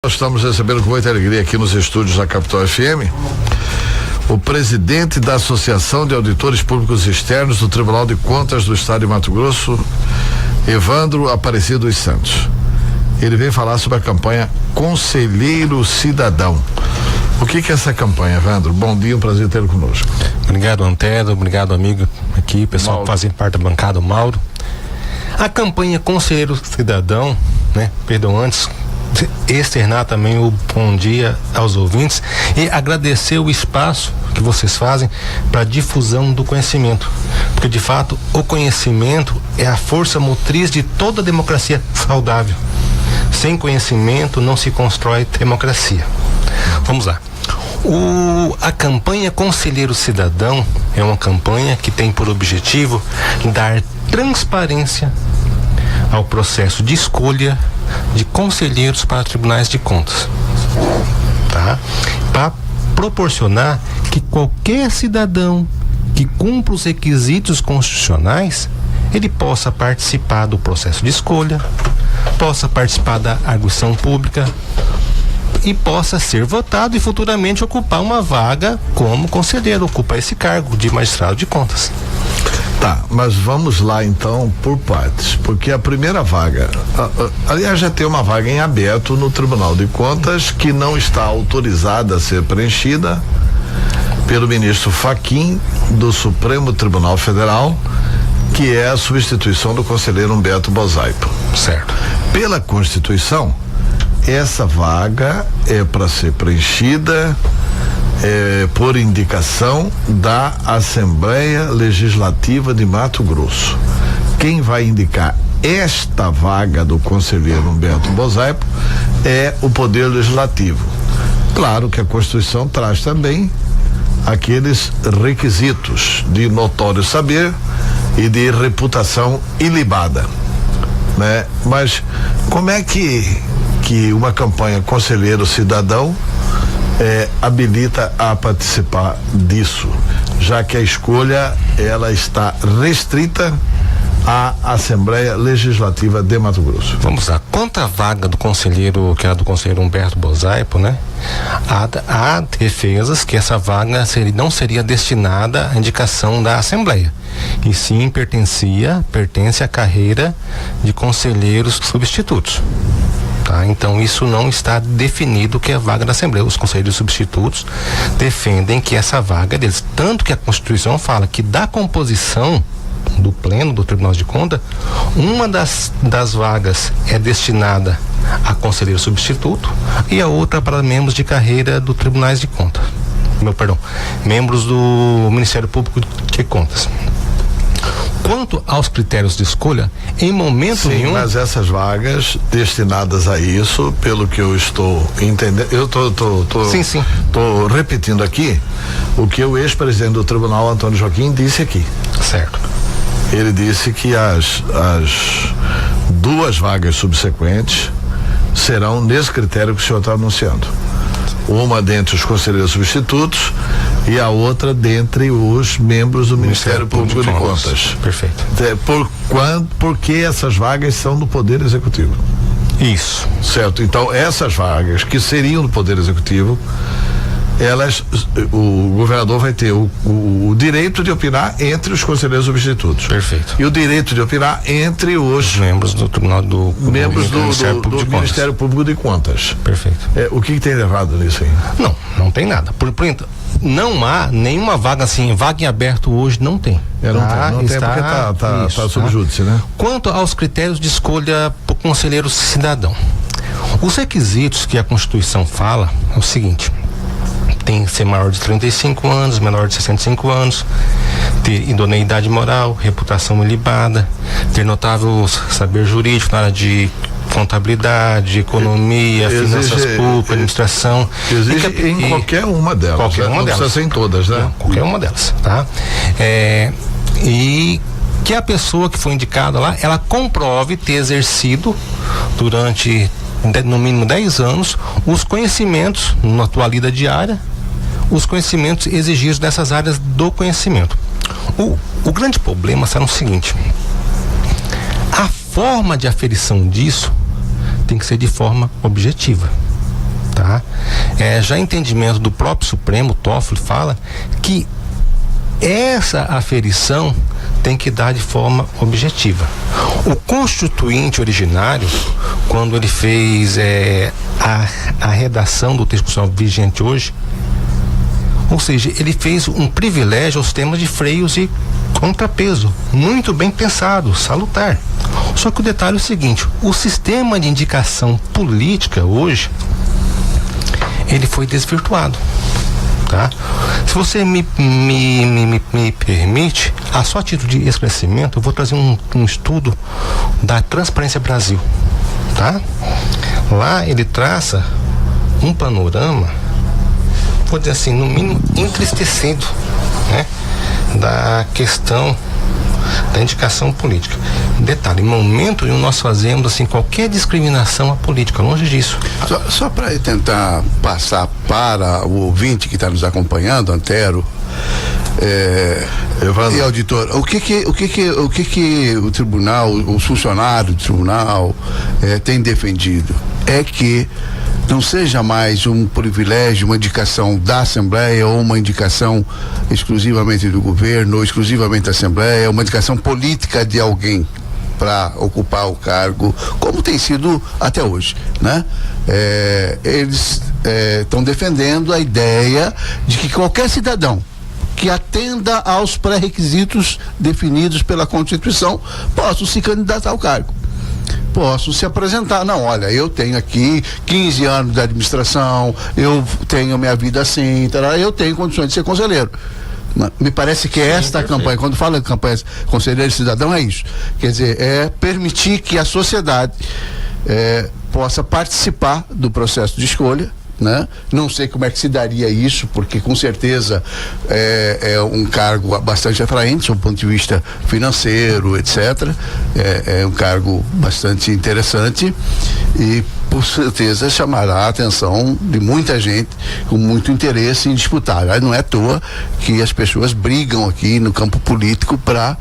Nós estamos recebendo com muita alegria aqui nos estúdios da Capital FM o presidente da Associação de Auditores Públicos Externos do Tribunal de Contas do Estado de Mato Grosso, Evandro Aparecido dos Santos. Ele vem falar sobre a campanha Conselheiro Cidadão. O que é essa campanha, Evandro? Bom dia, um prazer tê-lo conosco. Obrigado, Antero, obrigado, amigo aqui, pessoal Mauro. Que fazem parte da bancada, o Mauro. A campanha Conselheiro Cidadão, antes externar também o bom dia aos ouvintes e agradecer o espaço que vocês fazem para difusão do conhecimento, porque de fato o conhecimento é a força motriz de toda democracia saudável. Sem conhecimento não se constrói democracia. Vamos lá. A campanha Conselheiro Cidadão é uma campanha que tem por objetivo dar transparência ao processo de escolha de conselheiros para tribunais de contas, tá? Para proporcionar que qualquer cidadão que cumpra os requisitos constitucionais, ele possa participar do processo de escolha, possa participar da arguição pública e possa ser votado e futuramente ocupar uma vaga como conselheiro, ocupar esse cargo de magistrado de contas. Tá, mas vamos lá então por partes, porque a primeira vaga, aliás, já tem uma vaga em aberto no Tribunal de Contas que não está autorizada a ser preenchida pelo ministro Fachin do Supremo Tribunal Federal, que é a substituição do conselheiro Humberto Bozaipo. Certo. Pela Constituição, essa vaga é para ser preenchida por indicação da Assembleia Legislativa de Mato Grosso. Quem vai indicar esta vaga do conselheiro Humberto Bozaipo é o Poder Legislativo. Claro que a Constituição traz também aqueles requisitos de notório saber e de reputação ilibada, né? Mas como é que uma campanha Conselheiro Cidadão habilita a participar disso, já que a escolha ela está restrita à Assembleia Legislativa de Mato Grosso? Vamos lá. Quanto à vaga do conselheiro, que era do conselheiro Humberto Bozaipo, há defesas que essa vaga não seria destinada à indicação da Assembleia, e sim pertence à carreira de conselheiros substitutos. Tá? Então isso não está definido que é a vaga da Assembleia. Os conselheiros substitutos defendem que essa vaga é deles, tanto que a Constituição fala que da composição do Pleno do Tribunal de Contas, uma das vagas é destinada a conselheiro substituto e a outra para membros de carreira do Tribunais de Contas. Membros do Ministério Público de Contas. Quanto aos critérios de escolha, em momento nenhum. Mas essas vagas destinadas a isso, pelo que eu estou entendendo, eu tô repetindo aqui o que o ex-presidente do tribunal, Antônio Joaquim, disse aqui. Certo. Ele disse que as duas vagas subsequentes serão nesse critério que o senhor está anunciando. Uma dentre os conselheiros substitutos e a outra dentre os membros do Ministério Público de Contas. Perfeito. Porque essas vagas são do Poder Executivo. Isso. Certo. Então, essas vagas que seriam do Poder Executivo, o governador vai ter o direito de opinar entre os conselheiros substitutos. Perfeito. E o direito de opinar entre os membros do Tribunal do Ministério Público de Contas. Perfeito. O que tem de errado nisso aí? Não tem nada. Por enquanto, não há nenhuma vaga assim, vaga em aberto hoje não tem. Não tem porque tá sob júdice, né? Quanto aos critérios de escolha para o conselheiro cidadão, os requisitos que a Constituição fala é o seguinte: tem que ser maior de 35 anos, menor de 65 anos, ter idoneidade moral, reputação ilibada, ter notável saber jurídico na área de contabilidade, economia, finanças públicas, administração. Existe em qualquer uma delas. Qualquer uma delas. Não precisa ser em todas, né? Não, qualquer uma delas, tá? E que a pessoa que foi indicada lá, ela comprove ter exercido durante no mínimo 10 anos os conhecimentos na tua lida diária, os conhecimentos exigidos nessas áreas do conhecimento. O grande problema será o seguinte: a forma de aferição disso tem que ser de forma objetiva. tá? Já entendimento do próprio Supremo, Toffoli fala que essa aferição tem que dar de forma objetiva. O constituinte originário, quando ele fez a redação do texto constitucional vigente hoje, ou seja, ele fez um privilégio aos temas de freios e contrapeso, muito bem pensado, salutar. Só que o detalhe é o seguinte: o sistema de indicação política hoje, ele foi desvirtuado, tá? Se você me permite, a só título de esclarecimento, eu vou trazer um estudo da Transparência Brasil, tá? Lá ele traça um panorama, vou dizer assim, no mínimo entristecido, né, da questão da indicação política. Detalhe, em momento nenhum nós fazemos assim qualquer discriminação à política, longe disso. Só para tentar passar para o ouvinte que está nos acompanhando, Antero e auditor, o que o tribunal, os funcionários do tribunal tem defendido é que não seja mais um privilégio, uma indicação da Assembleia ou uma indicação exclusivamente do governo ou exclusivamente da Assembleia, uma indicação política de alguém para ocupar o cargo, como tem sido até hoje, né? Eles estão defendendo a ideia de que qualquer cidadão que atenda aos pré-requisitos definidos pela Constituição possa se candidatar ao cargo. Posso se apresentar, não, olha, eu tenho aqui 15 anos de administração, eu tenho minha vida assim, eu tenho condições de ser conselheiro. Me parece que esta campanha, quando fala de campanha conselheiro cidadão, é isso. Quer dizer, é permitir que a sociedade possa participar do processo de escolha, né? Não sei como é que se daria isso, porque com certeza é um cargo bastante atraente do ponto de vista financeiro, etc. É um cargo bastante interessante e por certeza chamará a atenção de muita gente com muito interesse em disputar. Aí não é à toa que as pessoas brigam aqui no campo político para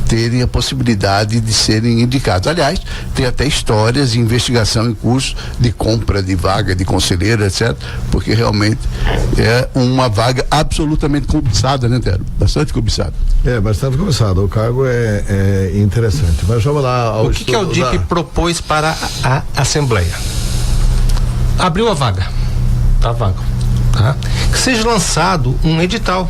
terem a possibilidade de serem indicados. Aliás, tem até histórias de investigação em curso de compra de vaga de conselheiro, etc., porque realmente é uma vaga absolutamente cobiçada, né, Tero? Bastante cobiçada. Bastante cobiçada. O cargo é interessante. Mas vamos lá ao O que o DIP propôs para a Assembleia? Abriu a vaga, tá? Que seja lançado um edital.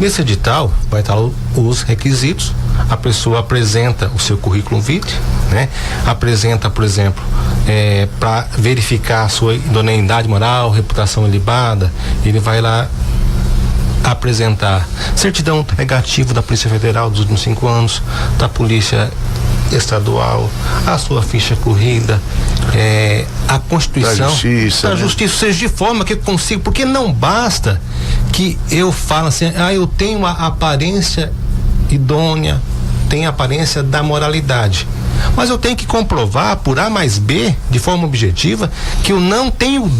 Nesse edital vai estar os requisitos, a pessoa apresenta o seu currículo vitae, né? Apresenta, por exemplo, para verificar a sua idoneidade moral, reputação ilibada, ele vai lá apresentar certidão negativa da Polícia Federal dos últimos 5 anos, da Polícia Estadual, a sua ficha corrida, a Constituição, da Justiça, seja de forma que eu consigo, porque não basta que eu fale assim, eu tenho a aparência idônea, tenho a aparência da moralidade, mas eu tenho que comprovar por A mais B, de forma objetiva, que eu não tenho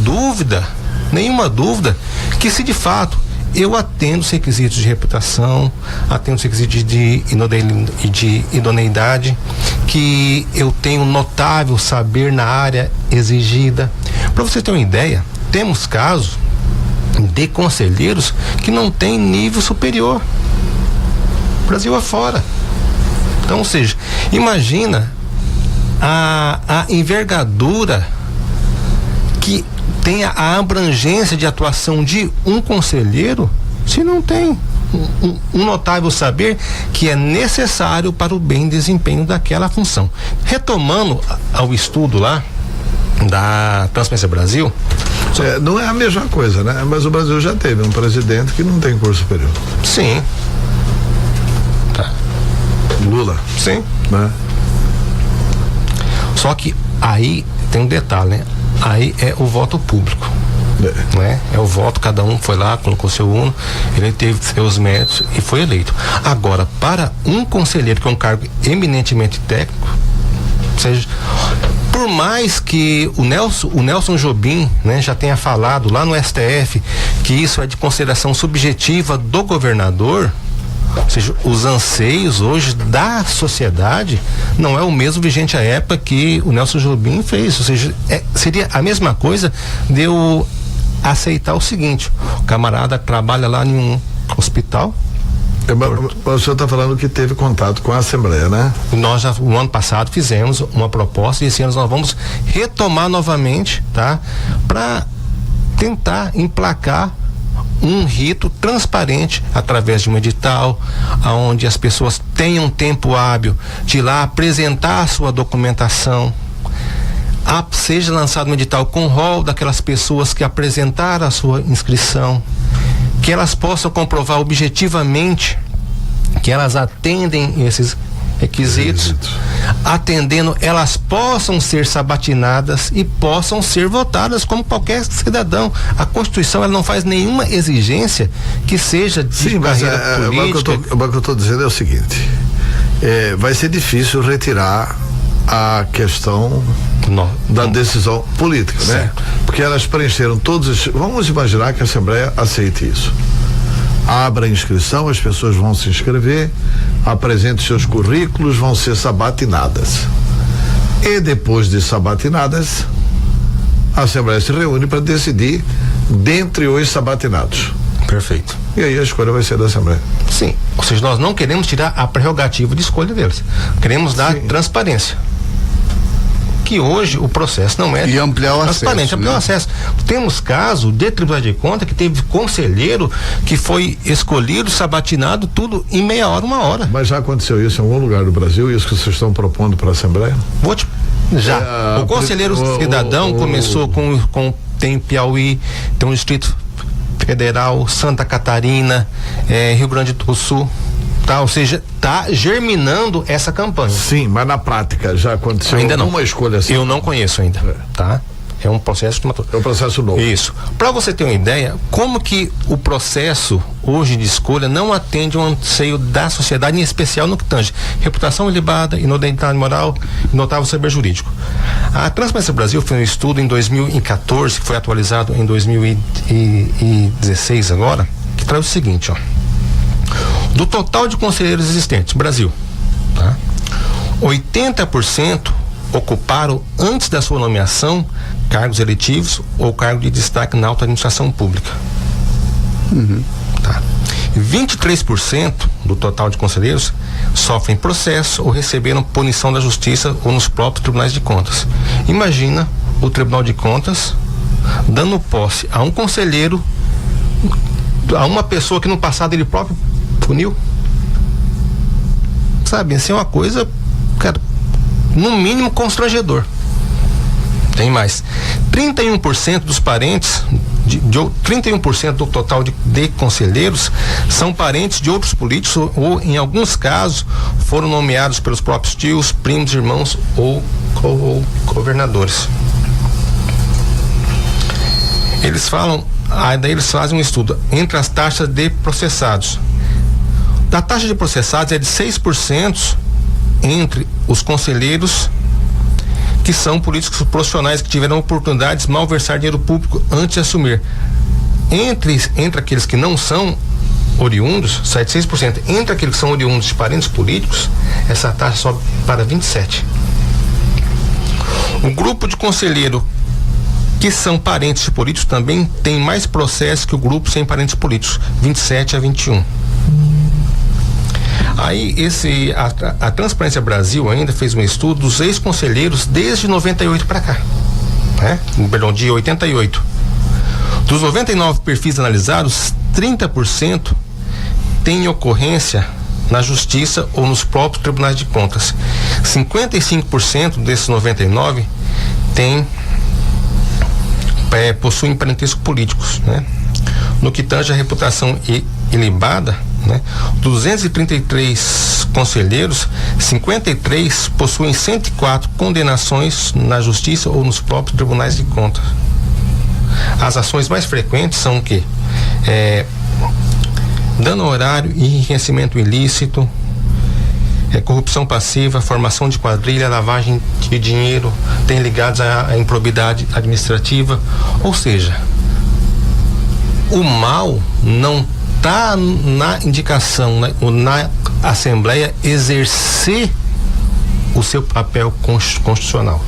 nenhuma dúvida, que se de fato eu atendo os requisitos de reputação, atendo os requisitos de idoneidade, que eu tenho notável saber na área exigida. Para você ter uma ideia, temos casos de conselheiros que não têm nível superior, Brasil afora. Então, ou seja, imagina a envergadura que tem a abrangência de atuação de um conselheiro, se não tem um notável saber que é necessário para o bem desempenho daquela função. Retomando ao estudo lá da Transparência Brasil, não é a mesma coisa, né? Mas o Brasil já teve um presidente que não tem curso superior. Sim. Tá. Lula. Sim. Né? Só que aí tem um detalhe, né? Aí é o voto público, né? É o voto, cada um foi lá, colocou seu urno, ele teve seus méritos e foi eleito. Agora, para um conselheiro que é um cargo eminentemente técnico, seja, por mais que o Nelson Jobim, né, já tenha falado lá no STF que isso é de consideração subjetiva do governador, Ou seja, os anseios hoje da sociedade não é o mesmo vigente à época que o Nelson Jobim fez. Ou seja, seria a mesma coisa de eu aceitar o seguinte: o camarada trabalha lá em um hospital. O senhor está falando que teve contato com a Assembleia, né? Nós já, no ano passado, fizemos uma proposta e esse ano nós vamos retomar novamente, tá? Para tentar emplacar um rito transparente através de um edital, onde as pessoas tenham tempo hábil de ir lá apresentar a sua documentação, seja lançado um edital com rol daquelas pessoas que apresentaram a sua inscrição, que elas possam comprovar objetivamente que elas atendem esses requisitos. Atendendo, elas possam ser sabatinadas e possam ser votadas como qualquer cidadão. A Constituição, ela não faz nenhuma exigência que seja de carreira política. O que eu estou dizendo é o seguinte: vai ser difícil retirar a questão da decisão política, certo, né? Porque elas preencheram todos. Vamos imaginar que a Assembleia aceite isso. Abra a inscrição, as pessoas vão se inscrever, apresentem seus currículos, vão ser sabatinadas. E depois de sabatinadas, a Assembleia se reúne para decidir dentre os sabatinados. Perfeito. E aí a escolha vai ser da Assembleia. Sim. Ou seja, nós não queremos tirar a prerrogativa de escolha deles. Queremos dar transparência. Que hoje o processo não é e ampliar o transparente, acesso, ampliar o acesso. Temos caso de Tribunal de Contas que teve conselheiro que foi escolhido, sabatinado, tudo em meia hora, uma hora. Mas já aconteceu isso em algum lugar do Brasil, isso que vocês estão propondo para a Assembleia? Já. O conselheiro cidadão começou tem Piauí, tem o Distrito Federal, Santa Catarina, Rio Grande do Sul. Tá, ou seja, tá germinando essa campanha. Sim, mas na prática já aconteceu ainda alguma escolha assim? Eu não conheço ainda, tá? É um processo de É um processo novo. Isso. Para você ter uma ideia, como que o processo hoje de escolha não atende um anseio da sociedade, em especial no que tange reputação ilibada, inodentidade moral e notável saber jurídico. A Transparência Brasil fez um estudo em 2014, que foi atualizado em 2016 agora, que traz o seguinte, ó. Do total de conselheiros existentes, Brasil, tá? 80% ocuparam antes da sua nomeação cargos eletivos ou cargo de destaque na alta administração pública. Tá? 23% do total de conselheiros sofrem processo ou receberam punição da justiça ou nos próprios tribunais de contas. Imagina o Tribunal de Contas dando posse a um conselheiro, a uma pessoa que no passado ele próprio puniu. Sabe, assim é uma coisa, cara, no mínimo constrangedor. Tem mais. 31% dos parentes, 31% do total de conselheiros são parentes de outros políticos ou em alguns casos foram nomeados pelos próprios tios, primos, irmãos ou governadores. Eles falam, daí eles fazem um estudo entre as taxas de processados. A taxa de processados é de 6% entre os conselheiros que são políticos profissionais que tiveram oportunidades de malversar dinheiro público antes de assumir. Entre aqueles que não são oriundos, 6%. Entre aqueles que são oriundos de parentes políticos, essa taxa sobe para 27%. O grupo de conselheiro que são parentes de políticos também tem mais processos que o grupo sem parentes políticos, 27 a 21. Aí a Transparência Brasil ainda fez um estudo dos ex-conselheiros desde 98 para cá, né? Perdão, de 88. Dos 99 perfis analisados, 30% tem ocorrência na justiça ou nos próprios tribunais de contas. 55% desses 99 possuem parentesco políticos, né? No que tange a reputação ilibada, né? 233 conselheiros, 53 possuem 104 condenações na justiça ou nos próprios tribunais de contas. As ações mais frequentes são o quê? Dano horário e enriquecimento ilícito, corrupção passiva, formação de quadrilha, lavagem de dinheiro, tem ligados à improbidade administrativa. Ou seja, o mal não tá na indicação, na Assembleia, exercer o seu papel constitucional.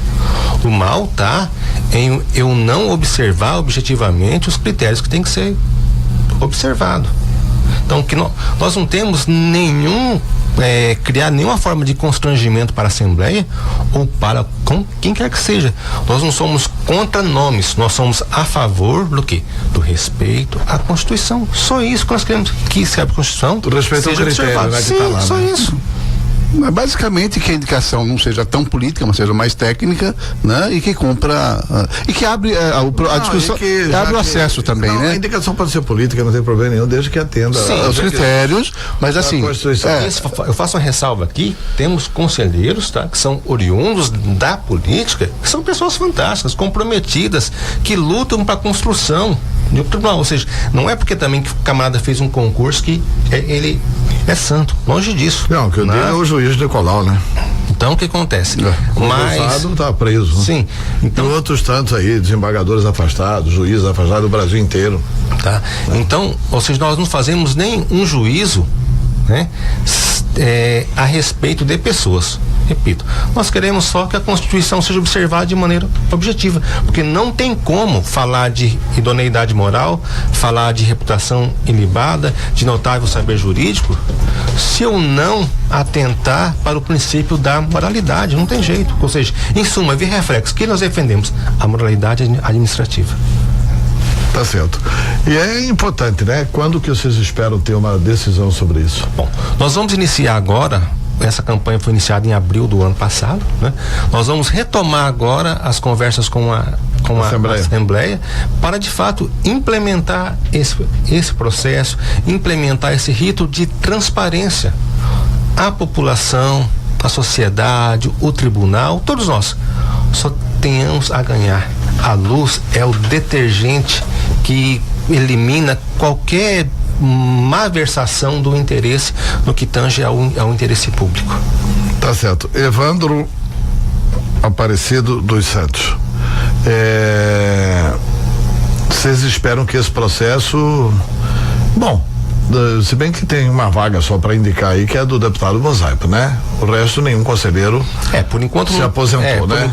O mal tá em eu não observar objetivamente os critérios que tem que ser observado. Então, que nós não temos criar nenhuma forma de constrangimento para a Assembleia ou para quem quer que seja. Nós não somos contra nomes, nós somos a favor do quê? Do respeito à Constituição. Só isso que nós queremos, que se a Constituição do respeito ao critério, né, que sim, tá lá, só né? isso. Mas basicamente que a indicação não seja tão política, mas seja mais técnica, né? E que cumpra e que abre a discussão, que abre o acesso também, né? A indicação pode ser política, não tem problema nenhum, desde que atenda aos critérios, mas assim, eu faço uma ressalva aqui, temos conselheiros, tá? Que são oriundos da política, que são pessoas fantásticas, comprometidas, que lutam para a construção de um tribunal, ou seja, não é porque também que o camarada fez um concurso que ele é santo, longe disso. Não, que eu digo é o juiz Nicolau, né? Então o que acontece? Mas tá preso. Sim. Então outros tantos aí, desembargadores afastados, juízes afastados do Brasil inteiro. Tá. Então, ou seja, nós não fazemos nem um juízo, né? A respeito de pessoas. Repito, nós queremos só que a Constituição seja observada de maneira objetiva, porque não tem como falar de idoneidade moral, falar de reputação ilibada, de notável saber jurídico, se eu não atentar para o princípio da moralidade. Não tem jeito. Ou seja, em suma, via reflexo, que nós defendemos? A moralidade administrativa. Tá certo. E é importante, né? Quando que vocês esperam ter uma decisão sobre isso? Bom, nós vamos iniciar agora. Essa campanha foi iniciada em abril do ano passado, né? Nós vamos retomar agora as conversas com a Assembleia para de fato implementar esse processo, implementar esse rito de transparência. A população, a sociedade, o tribunal, todos nós só tenhamos a ganhar. A luz é o detergente que elimina qualquer malversação do interesse no que tange ao interesse público. Tá certo. Evandro Aparecido dos Santos, vocês esperam que esse processo, bom, se bem que tem uma vaga só para indicar aí, que é do deputado Mosaico, né? O resto nenhum conselheiro por enquanto se aposentou, né?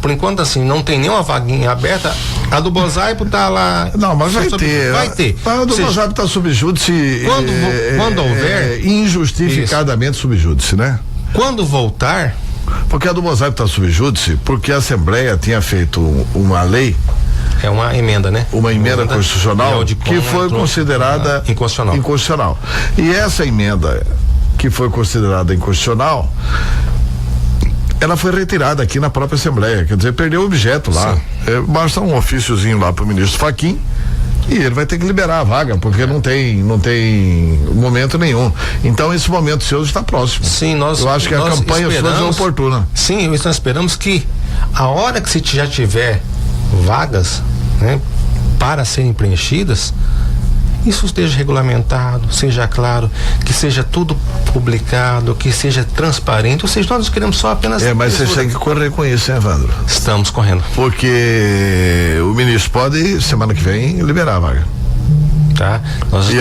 Por enquanto assim, não tem nenhuma vaguinha aberta. A do Mosaico tá lá. Não, mas vai ter. A do Mosaico tá subjúdice. Quando houver. Injustificadamente subjúdice, né? Quando voltar. Porque a do Mosaico tá subjúdice porque a Assembleia tinha feito uma lei. É uma emenda, né? Uma emenda constitucional que foi considerada inconstitucional. E essa emenda que foi considerada inconstitucional, ela foi retirada aqui na própria Assembleia, quer dizer, perdeu o objeto lá. Basta um ofíciozinho lá para o ministro Fachin e ele vai ter que liberar a vaga, porque não tem momento nenhum. Então esse momento seu está próximo. Sim, eu acho que a campanha sua é oportuna. Sim, nós esperamos que a hora que se já tiver vagas, né, para serem preenchidas, isso esteja regulamentado, seja claro, que seja tudo publicado, que seja transparente, ou seja, nós queremos só apenas... mas vocês têm que correr com isso, hein, Evandro? Estamos correndo. Porque o ministro pode, semana que vem, liberar a vaga. Tá?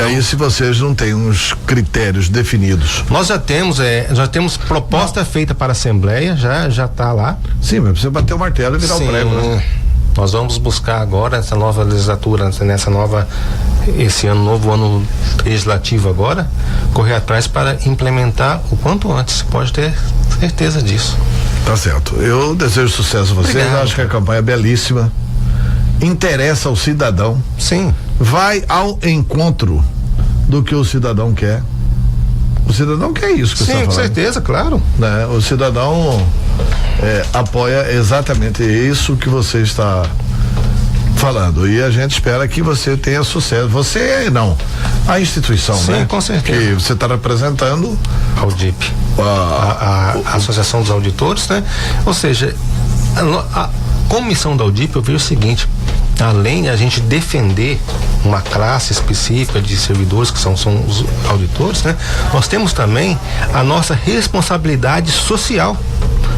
Aí, se vocês não têm uns critérios definidos. Nós já temos proposta feita para a Assembleia, já está lá. Sim, mas precisa bater o martelo e virar o prego, né? Nós vamos buscar agora essa nova legislatura, esse novo ano legislativo agora, correr atrás para implementar o quanto antes, pode ter certeza disso. Tá certo. Eu desejo sucesso a vocês. Obrigado. Eu acho que a campanha é belíssima, interessa ao cidadão. Sim. Vai ao encontro do que o cidadão quer. O cidadão quer isso que você está falando. Sim, com certeza, claro. Né? O cidadão apoia exatamente isso que você está falando, e a gente espera que você tenha sucesso. Você não, a instituição, sim, né? Com certeza. Que você está representando a Audip, a Associação dos Auditores, né? Ou seja, a comissão da Audip, eu vejo o seguinte: além de a gente defender uma classe específica de servidores que são os auditores, né? Nós temos também a nossa responsabilidade social.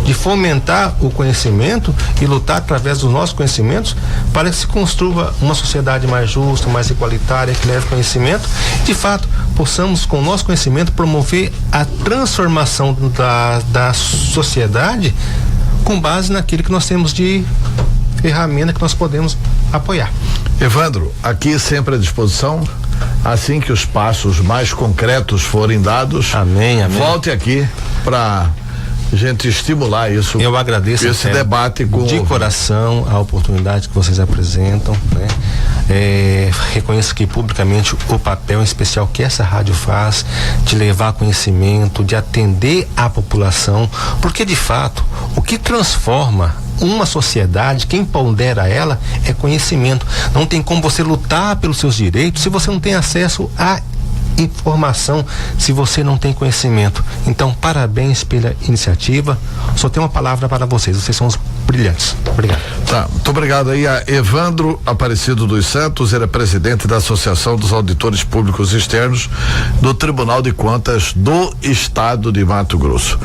de fomentar o conhecimento e lutar através dos nossos conhecimentos para que se construa uma sociedade mais justa, mais igualitária, que leve conhecimento. De fato, possamos, com o nosso conhecimento, promover a transformação da sociedade com base naquilo que nós temos de ferramenta que nós podemos apoiar. Evandro, aqui sempre à disposição, assim que os passos mais concretos forem dados. Amém, amém. Volte aqui para gente estimular isso. Eu agradeço esse debate de coração a oportunidade que vocês apresentam, né? Reconheço aqui publicamente o papel especial que essa rádio faz de levar conhecimento, de atender a população, porque de fato o que transforma uma sociedade, quem pondera ela é conhecimento. Não tem como você lutar pelos seus direitos se você não tem acesso a informação, se você não tem conhecimento. Então, parabéns pela iniciativa. Só tenho uma palavra para vocês são os brilhantes. Obrigado. Tá, muito obrigado aí a Evandro Aparecido dos Santos, ele é presidente da Associação dos Auditores Públicos Externos do Tribunal de Contas do Estado de Mato Grosso.